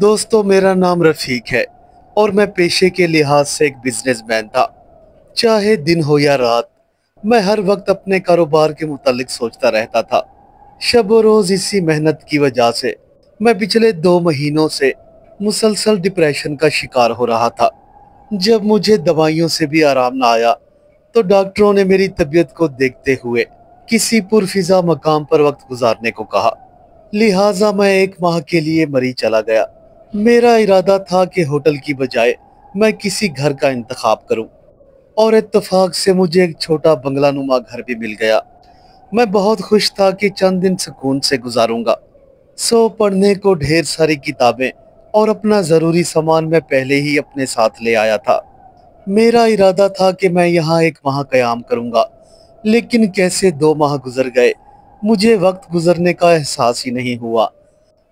दोस्तों, मेरा नाम रफीक है और मैं पेशे के लिहाज से एक बिजनेसमैन था। चाहे दिन हो या रात, मैं हर वक्त अपने कारोबार के मुतालिक सोचता रहता था। शब व रोज इसी मेहनत की वजह से मैं पिछले 2 महीनों से मुसलसल डिप्रेशन का शिकार हो रहा था। जब मुझे दवाइयों से भी आराम ना आया तो डॉक्टरों ने मेरी तबीयत को देखते हुए किसी पुरफिजा मकाम पर वक्त गुजारने को कहा। लिहाजा मैं 1 माह के लिए मरी चला गया। मेरा इरादा था कि होटल की बजाय मैं किसी घर का इंतखाब करूं, और इत्तेफाक से मुझे एक छोटा बंगला नुमा घर भी मिल गया। मैं बहुत खुश था कि चंद दिन सुकून से गुजारूंगा। पढ़ने को ढेर सारी किताबें और अपना ज़रूरी सामान मैं पहले ही अपने साथ ले आया था। मेरा इरादा था कि मैं यहाँ 1 माह क़याम करूंगा, लेकिन कैसे 2 माह गुजर गए, मुझे वक्त गुजरने का एहसास ही नहीं हुआ।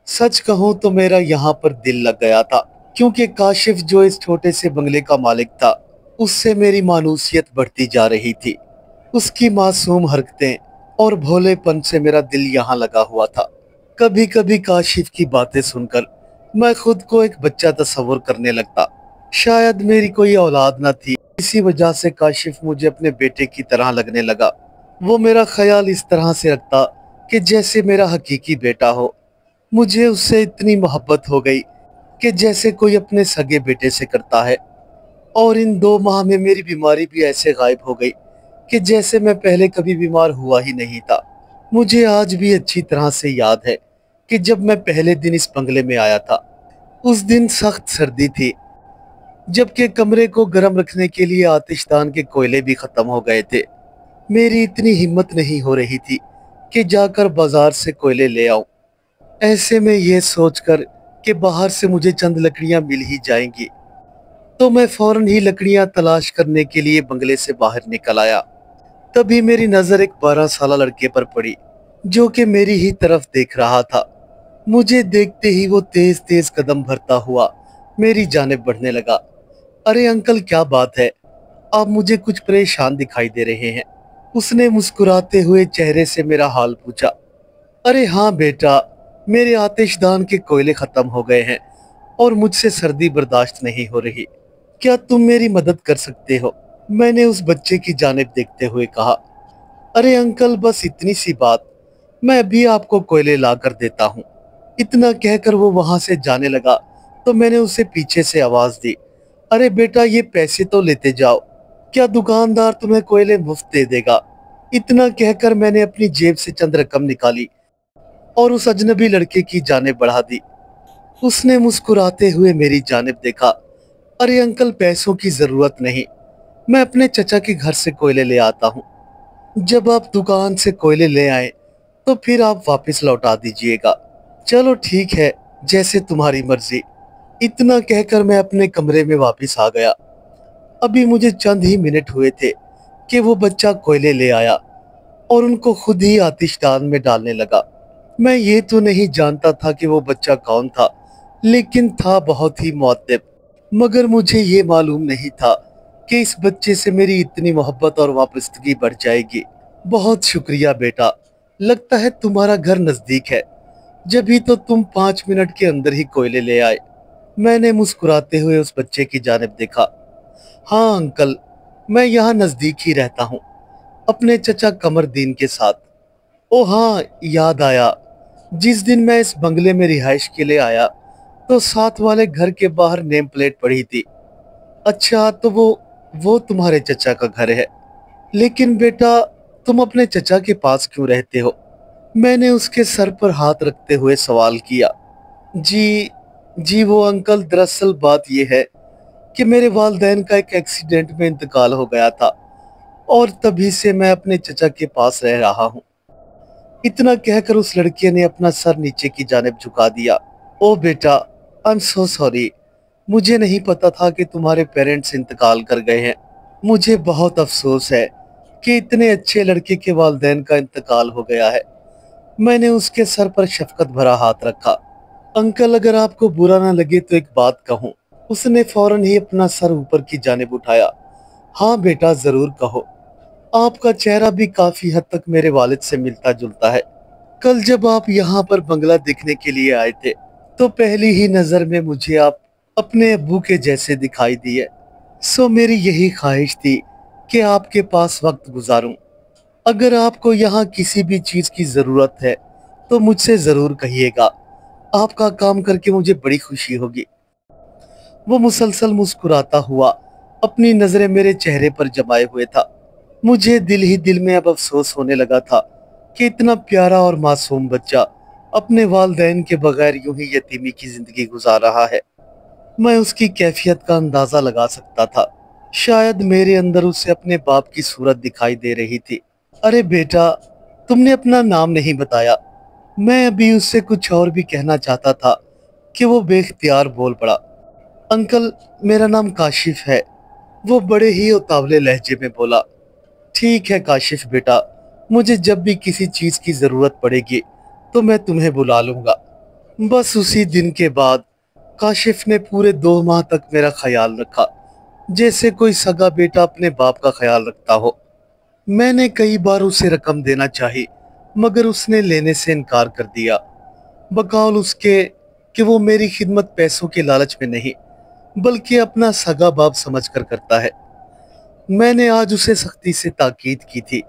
सच कहूँ तो मेरा यहाँ पर दिल लग गया था, क्योंकि काशिफ जो इस छोटे से बंगले का मालिक था, उससे मेरी मानूसियत बढ़ती जा रही थी। उसकी मासूम हरकतें और भोलेपन से मेरा दिल यहाँ लगा हुआ था। कभी कभी काशिफ की बातें सुनकर मैं खुद को एक बच्चा तस्वुर करने लगता। शायद मेरी कोई औलाद न थी, इसी वजह से काशिफ मुझे अपने बेटे की तरह लगने लगा। वो मेरा ख्याल इस तरह से रखता कि जैसे मेरा हकीकी बेटा हो। मुझे उससे इतनी मोहब्बत हो गई कि जैसे कोई अपने सगे बेटे से करता है। और इन 2 माह में मेरी बीमारी भी ऐसे गायब हो गई कि जैसे मैं पहले कभी बीमार हुआ ही नहीं था। मुझे आज भी अच्छी तरह से याद है कि जब मैं पहले दिन इस बंगले में आया था, उस दिन सख्त सर्दी थी, जबकि कमरे को गर्म रखने के लिए आतिशदान के कोयले भी खत्म हो गए थे। मेरी इतनी हिम्मत नहीं हो रही थी कि जाकर बाजार से कोयले ले आऊं। ऐसे में ये सोचकर कि बाहर से मुझे चंद लकड़ियां मिल ही जाएंगी, तो मैं फौरन ही लकड़ियां तलाश करने के लिए बंगले से बाहर निकल आया। तभी मेरी नजर एक 12 साल लड़के पर पड़ी, जो कि मेरी ही तरफ देख रहा था। मुझे देखते ही वो तेज तेज कदम भरता हुआ मेरी जानिब बढ़ने लगा। अरे अंकल, क्या बात है, आप मुझे कुछ परेशान दिखाई दे रहे हैं। उसने मुस्कुराते हुए चेहरे से मेरा हाल पूछा। अरे हाँ बेटा, मेरे आतिशदान के कोयले खत्म हो गए हैं और मुझसे सर्दी बर्दाश्त नहीं हो रही। क्या तुम मेरी मदद कर सकते हो? मैंने उस बच्चे की जानिब देखते हुए कहा। अरे अंकल, बस इतनी सी बात, मैं अभी आपको कोयले ला कर देता हूँ। इतना कहकर वो वहां से जाने लगा तो मैंने उसे पीछे से आवाज दी। अरे बेटा, ये पैसे तो लेते जाओ, क्या दुकानदार तुम्हें कोयले मुफ्त दे देगा? इतना कहकर मैंने अपनी जेब से चंद रकम निकाली और उस अजनबी लड़के की जानिब बढ़ा दी। उसने मुस्कुराते हुए मेरी जानिब देखा। अरे अंकल, पैसों की जरूरत नहीं, मैं अपने चचा के घर से कोयले ले आता हूँ। जब आप दुकान से कोयले ले आए तो फिर आप वापस लौटा दीजिएगा। चलो ठीक है, जैसे तुम्हारी मर्जी। इतना कहकर मैं अपने कमरे में वापस आ गया। अभी मुझे चंद ही मिनट हुए थे कि वो बच्चा कोयले ले आया और उनको खुद ही आतिशदान में डालने लगा। मैं ये तो नहीं जानता था कि वो बच्चा कौन था, लेकिन था बहुत ही मुअद्दब। मगर मुझे ये मालूम नहीं था कि इस बच्चे से मेरी इतनी मोहब्बत और वाबस्तगी बढ़ जाएगी। बहुत शुक्रिया बेटा, लगता है तुम्हारा घर नजदीक है, जब ही तो तुम 5 मिनट के अंदर ही कोयले ले आए। मैंने मुस्कुराते हुए उस बच्चे की जानिब देखा। हाँ अंकल, मैं यहाँ नजदीक ही रहता हूँ, अपने चचा कमरदीन के साथ। ओ हाँ, याद आया, जिस दिन मैं इस बंगले में रिहाइश के लिए आया तो साथ वाले घर के बाहर नेम प्लेट पड़ी थी। अच्छा, तो वो तुम्हारे चचा का घर है। लेकिन बेटा, तुम अपने चचा के पास क्यों रहते हो? मैंने उसके सर पर हाथ रखते हुए सवाल किया। जी जी वो अंकल, दरअसल बात यह है कि मेरे वालिदैन का एक एक्सीडेंट में इंतकाल हो गया था और तभी से मैं अपने चचा के पास रह रहा हूँ। इतना कहकर उस लड़के ने अपना सर नीचे की जानिब झुका दिया। ओ बेटा, आई एम सो सॉरी, मुझे नहीं पता था कि तुम्हारे पेरेंट्स इंतकाल कर गए हैं। मुझे बहुत अफसोस है कि इतने अच्छे लड़के के वालिदैन का इंतकाल हो गया है। मैंने उसके सर पर शफकत भरा हाथ रखा। अंकल, अगर आपको बुरा ना लगे तो एक बात कहूँ। उसने फौरन ही अपना सर ऊपर की जानिब उठाया। हाँ बेटा, जरूर कहो। आपका चेहरा भी काफी हद तक मेरे वालिद से मिलता जुलता है। कल जब आप यहाँ पर बंगला देखने के लिए आए थे तो पहली ही नजर में मुझे आप अपने अब्बू के जैसे दिखाई दिए। सो मेरी यही ख्वाहिश थी कि आपके पास वक्त गुजारूं। अगर आपको यहाँ किसी भी चीज की जरूरत है तो मुझसे जरूर कहिएगा। आपका काम करके मुझे बड़ी खुशी होगी। वो मुसलसल मुस्कुराता हुआ अपनी नजरें मेरे चेहरे पर जमाए हुए था। मुझे दिल ही दिल में अब अफसोस होने लगा था कि इतना प्यारा और मासूम बच्चा अपने वालिदैन के बगैर यूं ही यतीमी की जिंदगी गुजार रहा है। मैं उसकी कैफियत का अंदाजा लगा सकता था। शायद मेरे अंदर उसे अपने बाप की सूरत दिखाई दे रही थी। अरे बेटा, तुमने अपना नाम नहीं बताया। मैं अभी उससे कुछ और भी कहना चाहता था कि वो बेख्तियार बोल पड़ा। अंकल, मेरा नाम काशिफ है। वो बड़े ही उतावले लहजे में बोला। ठीक है काशिफ बेटा, मुझे जब भी किसी चीज की जरूरत पड़ेगी तो मैं तुम्हें बुला लूंगा। बस उसी दिन के बाद काशिफ ने पूरे 2 माह तक मेरा ख्याल रखा, जैसे कोई सगा बेटा अपने बाप का ख्याल रखता हो। मैंने कई बार उसे रकम देना चाही, मगर उसने लेने से इनकार कर दिया, बकौल उसके कि वो मेरी खिदमत पैसों के लालच में नहीं बल्कि अपना सगा बाप समझकर करता है। मैंने आज उसे सख्ती से ताकीद की थी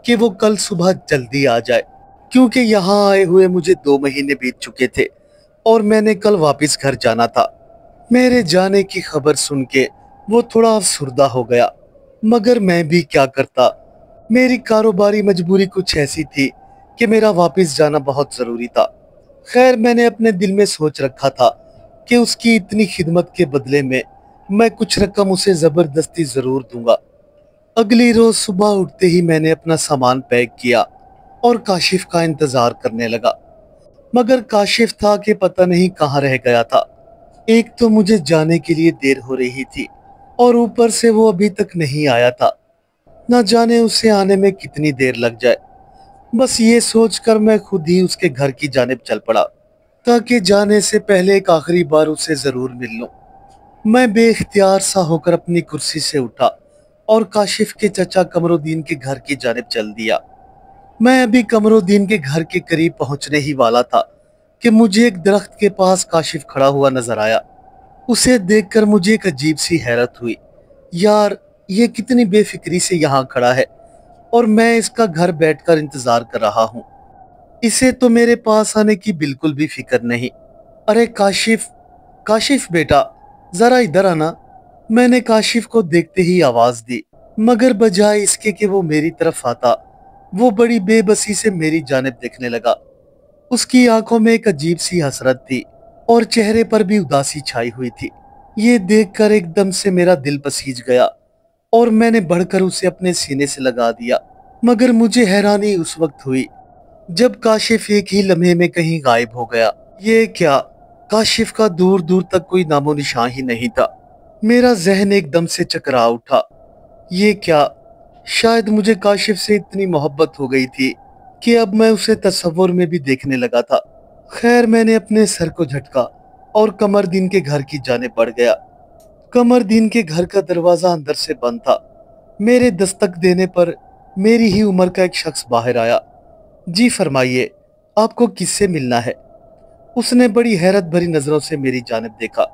कि वो कल सुबह जल्दी आ जाए, क्योंकि यहाँ आए हुए मुझे 2 महीने बीत चुके थे और मैंने कल वापस घर जाना था। मेरे जाने की खबर सुन के वो थोड़ा अफसुर्दा हो गया, मगर मैं भी क्या करता। मेरी कारोबारी मजबूरी कुछ ऐसी थी कि मेरा वापस जाना बहुत जरूरी था। खैर, मैंने अपने दिल में सोच रखा था कि उसकी इतनी खिदमत के बदले में मैं कुछ रकम उसे जबरदस्ती जरूर दूंगा। अगली रोज सुबह उठते ही मैंने अपना सामान पैक किया और काशिफ का इंतजार करने लगा, मगर काशिफ था कि पता नहीं कहाँ रह गया था। एक तो मुझे जाने के लिए देर हो रही थी और ऊपर से वो अभी तक नहीं आया था। न जाने उसे आने में कितनी देर लग जाए। बस ये सोचकर मैं खुद ही उसके घर की जानिब चल पड़ा, ताकि जाने से पहले एक आखिरी बार उसे जरूर मिल लूं। मैं बेख्तियार सा होकर अपनी कुर्सी से उठा और काशिफ के चचा कमरुद्दीन के घर की जानिब चल दिया। मैं अभी कमरुद्दीन के घर के करीब पहुंचने ही वाला था कि मुझे एक दरख्त के पास काशिफ खड़ा हुआ नजर आया। उसे देखकर मुझे एक अजीब सी हैरत हुई। यार, ये कितनी बेफिक्री से यहाँ खड़ा है और मैं इसका घर बैठकर इंतजार कर रहा हूँ। इसे तो मेरे पास आने की बिल्कुल भी फिक्र नहीं। अरे काशिफ, काशिफ बेटा, जरा इधर आना। मैंने काशिफ को देखते ही आवाज दी, मगर बजाय इसके कि वो मेरी तरफ आता, वो बड़ी बेबसी से मेरी जानिब देखने लगा। उसकी आंखों में एक अजीब सी हसरत थी और चेहरे पर भी उदासी छाई हुई थी। ये देखकर एकदम से मेरा दिल पसीज गया और मैंने बढ़कर उसे अपने सीने से लगा दिया। मगर मुझे हैरानी उस वक्त हुई जब काशिफ एक ही लम्हे में कहीं गायब हो गया। ये क्या, काशिफ का दूर दूर तक कोई नामो निशान ही नहीं था। मेरा जहन एकदम से चकरा उठा। ये क्या, शायद मुझे काशिफ से इतनी मोहब्बत हो गई थी कि अब मैं उसे तस्वुर में भी देखने लगा था। खैर, मैंने अपने सर को झटका और कमरदीन के घर की जाने बढ़ गया। कमरदीन के घर का दरवाजा अंदर से बंद था। मेरे दस्तक देने पर मेरी ही उम्र का एक शख्स बाहर आया। जी फरमाइए, आपको किससे मिलना है? उसने बड़ी हैरत भरी नजरों से मेरी जानिब देखा।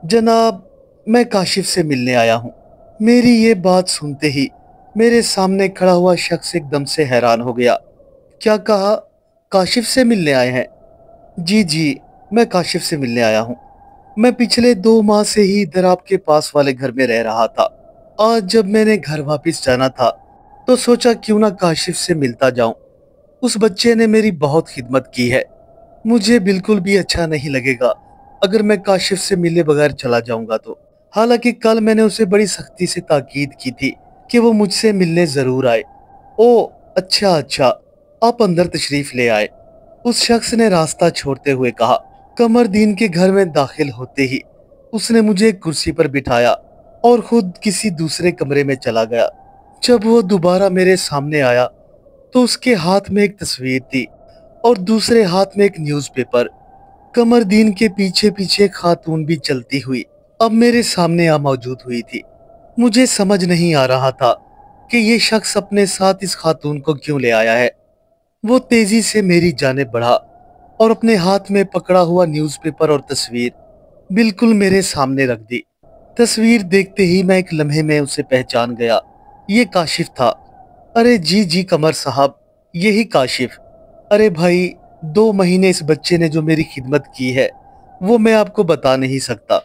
जनाब, मैं काशिफ से मिलने आया हूँ। मेरी ये बात सुनते ही मेरे सामने खड़ा हुआ शख्स एकदम से हैरान हो गया। क्या कहा? काशिफ से मिलने आए हैं? जी जी, मैं काशिफ से मिलने आया हूँ। मैं पिछले 2 माह से ही इधर आपके पास वाले घर में रह रहा था। आज जब मैंने घर वापस जाना था तो सोचा क्यों ना काशिफ से मिलता जाऊं। उस बच्चे ने मेरी बहुत खिदमत की है। मुझे बिल्कुल भी अच्छा नहीं लगेगा अगर मैं काशिफ से मिले बगैर चला जाऊंगा तो। हालांकि कल मैंने उसे बड़ी सख्ती से ताकीद की थी कि वो मुझसे मिलने जरूर आए। ओ अच्छा अच्छा, आप अंदर तशरीफ ले आए, उस शख्स ने रास्ता छोड़ते हुए कहा। कमरदीन के घर में दाखिल होते ही उसने मुझे एक कुर्सी पर बिठाया और खुद किसी दूसरे कमरे में चला गया। जब वो दोबारा मेरे सामने आया तो उसके हाथ में एक तस्वीर थी और दूसरे हाथ में एक न्यूज़पेपर। कमरदीन के पीछे पीछे खातून भी चलती हुई अब मेरे सामने आ मौजूद हुई थी। मुझे समझ नहीं आ रहा था कि ये शख्स अपने साथ इस खातून को क्यों ले आया है। वो तेजी से मेरी जानिब बढ़ा और अपने हाथ में पकड़ा हुआ न्यूज़पेपर और तस्वीर बिल्कुल मेरे सामने रख दी। तस्वीर देखते ही मैं एक लम्हे में उसे पहचान गया। ये काशिफ था। अरे जी जी कमर साहब, यही काशिफ। अरे भाई, 2 महीने इस बच्चे ने जो मेरी खिदमत की है वो मैं आपको बता नहीं सकता।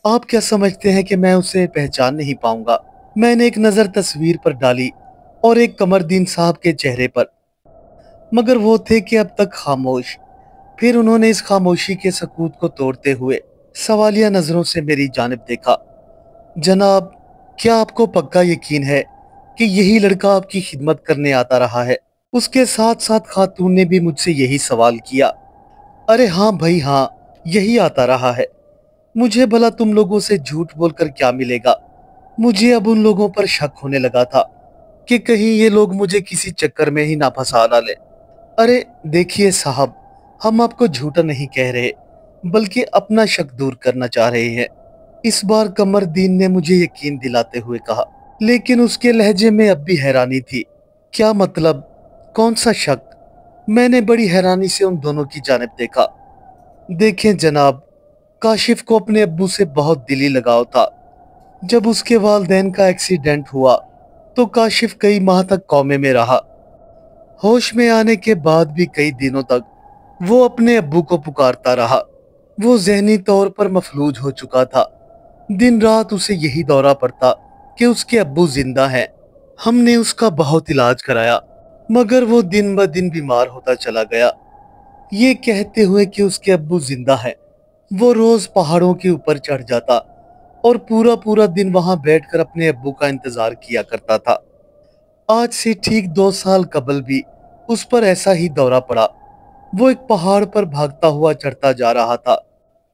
आप क्या समझते हैं कि मैं उसे पहचान नहीं पाऊंगा? मैंने एक नज़र तस्वीर पर डाली और एक कमरदीन साहब के चेहरे पर, मगर वो थे कि अब तक खामोश। फिर उन्होंने इस खामोशी के सकूत को तोड़ते हुए सवालिया नजरों से मेरी जानिब देखा। जनाब, क्या आपको पक्का यकीन है कि यही लड़का आपकी खिदमत करने आता रहा है? उसके साथ साथ खातून ने भी मुझसे यही सवाल किया। अरे हाँ भाई हाँ, यही आता रहा है। मुझे भला तुम लोगों से झूठ बोलकर क्या मिलेगा? मुझे अब उन लोगों पर शक होने लगा था कि कहीं ये लोग मुझे किसी चक्कर में ही ना फंसा डाले। अरे देखिए साहब, हम आपको झूठा नहीं कह रहे, बल्कि अपना शक दूर करना चाह रहे हैं। इस बार कमरदीन ने मुझे यकीन दिलाते हुए कहा, लेकिन उसके लहजे में अब भी हैरानी थी। क्या मतलब? कौन सा शक? मैंने बड़ी हैरानी से उन दोनों की जानिब देखा। देखें जनाब, काशिफ को अपने अब्बू से बहुत दिली लगाव था। जब उसके वालिदैन का एक्सीडेंट हुआ तो काशिफ कई माह तक कोमे में रहा। होश में आने के बाद भी कई दिनों तक वो अपने अब्बू को पुकारता रहा। वो ज़हनी तौर पर मफलूज हो चुका था। दिन रात उसे यही दौरा पड़ता कि उसके अब्बू जिंदा हैं। हमने उसका बहुत इलाज कराया, मगर वो दिन ब दिन बीमार होता चला गया। ये कहते हुए कि उसके अब्बू जिंदा हैं, वो रोज पहाड़ों के ऊपर चढ़ जाता और पूरा पूरा दिन वहां बैठकर अपने अब्बू का इंतजार किया करता था। आज से ठीक 2 साल कबल भी उस पर ऐसा ही दौरा पड़ा। वो एक पहाड़ पर भागता हुआ चढ़ता जा रहा था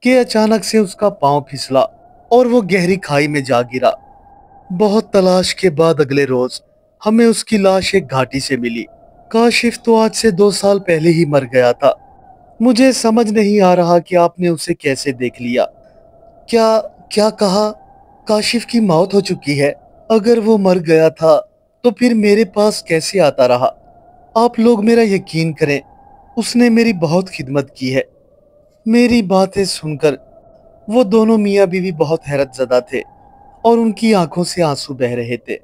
कि अचानक से उसका पांव फिसला और वो गहरी खाई में जा गिरा। बहुत तलाश के बाद अगले रोज हमें उसकी लाश एक घाटी से मिली। काशिफ तो आज से 2 साल पहले ही मर गया था। मुझे समझ नहीं आ रहा कि आपने उसे कैसे देख लिया। क्या क्या कहा? काशिफ की मौत हो चुकी है? अगर वो मर गया था तो फिर मेरे पास कैसे आता रहा? आप लोग मेरा यकीन करें, उसने मेरी बहुत खिदमत की है। मेरी बातें सुनकर वो दोनों मियाँ बीवी बहुत हैरत ज़दा थे और उनकी आंखों से आंसू बह रहे थे।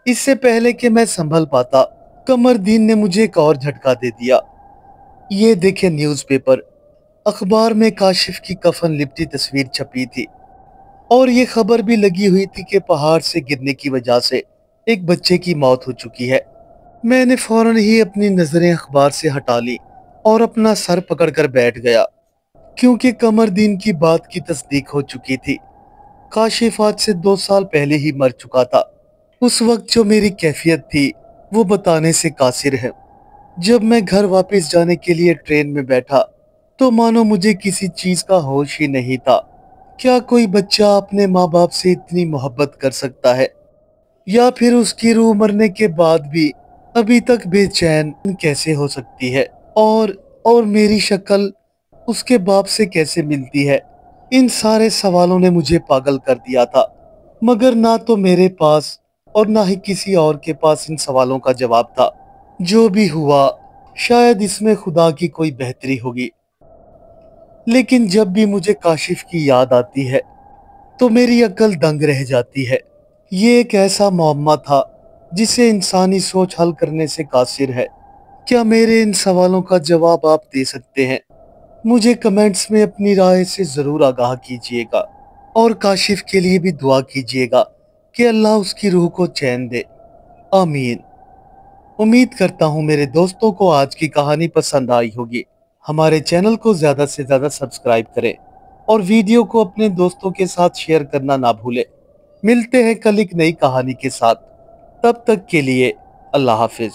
इससे पहले कि मैं संभल पाता, कमरदीन ने मुझे एक और झटका दे दिया। ये देखे न्यूज़पेपर। अखबार में काशिफ की कफन लिपटी तस्वीर छपी थी और ये खबर भी लगी हुई थी कि पहाड़ से गिरने की वजह से एक बच्चे की मौत हो चुकी है। मैंने फौरन ही अपनी नजरें अखबार से हटा ली और अपना सर पकड़कर बैठ गया, क्योंकि कमरदीन की बात की तस्दीक हो चुकी थी। काशिफ आज से 2 साल पहले ही मर चुका था। उस वक्त जो मेरी कैफियत थी वो बताने से कासिर है। जब मैं घर वापस जाने के लिए ट्रेन में बैठा तो मानो मुझे किसी चीज का होश ही नहीं था। क्या कोई बच्चा अपने माँ बाप से इतनी मोहब्बत कर सकता है? या फिर उसकी रूह मरने के बाद भी अभी तक बेचैन कैसे हो सकती है? और मेरी शक्ल उसके बाप से कैसे मिलती है? इन सारे सवालों ने मुझे पागल कर दिया था, मगर ना तो मेरे पास और ना ही किसी और के पास इन सवालों का जवाब था। जो भी हुआ, शायद इसमें खुदा की कोई बेहतरी होगी। लेकिन जब भी मुझे काशिफ की याद आती है तो मेरी अक्ल दंग रह जाती है। ये एक ऐसा मुअम्मा था जिसे इंसानी सोच हल करने से कासिर है। क्या मेरे इन सवालों का जवाब आप दे सकते हैं? मुझे कमेंट्स में अपनी राय से ज़रूर आगाह कीजिएगा और काशिफ के लिए भी दुआ कीजिएगा कि अल्लाह उसकी रूह को चैन दे। आमीन। उम्मीद करता हूँ मेरे दोस्तों को आज की कहानी पसंद आई होगी। हमारे चैनल को ज़्यादा से ज़्यादा सब्सक्राइब करें और वीडियो को अपने दोस्तों के साथ शेयर करना ना भूलें। मिलते हैं कल एक नई कहानी के साथ। तब तक के लिए अल्लाह हाफिज।